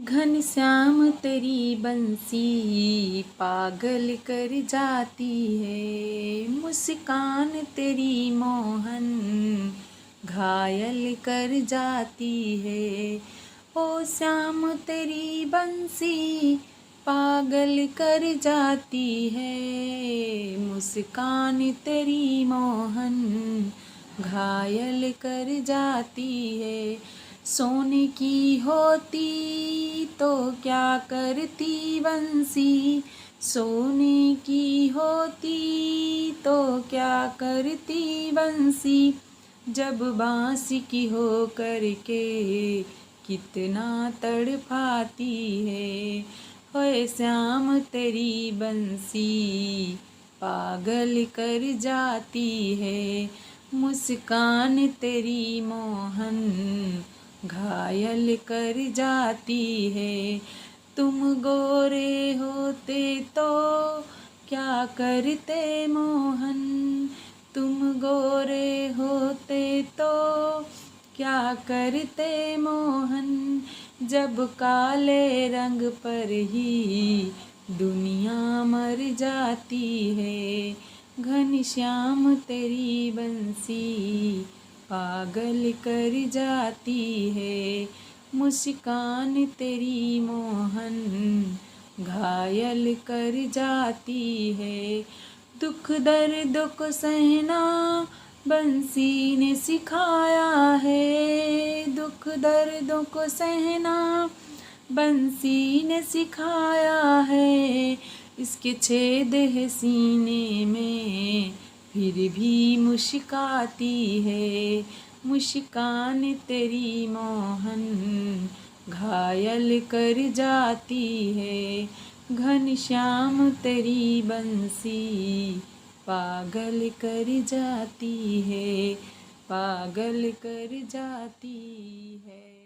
घनश्याम तेरी बंसी पागल कर जाती है, मुस्कान तेरी मोहन घायल कर जाती है। ओ श्याम तेरी बंसी पागल कर जाती है, मुस्कान तेरी मोहन घायल कर जाती है। सोने की होती तो क्या करती बंसी, सोने की होती तो क्या करती बंसी, जब बांसी की हो करके कितना तड़पाती है। होए श्याम तेरी बंसी पागल कर जाती है, मुस्कान तेरी मोहन घायल कर जाती है। तुम गोरे होते तो क्या करते मोहन, तुम गोरे होते तो क्या करते मोहन, जब काले रंग पर ही दुनिया मर जाती है। घनश्याम तेरी बंसी पागल कर जाती है, मुस्कान तेरी मोहन घायल कर जाती है। दुख दर्द को सहना बंसी ने सिखाया है, दुख दर्दों को सहना बंसी ने सिखाया है। इसके छेद है सीने में फिर भी मुस्काती है, मुस्कान तेरी मोहन घायल कर जाती है। घनश्याम तेरी बंसी पागल कर जाती है, पागल कर जाती है।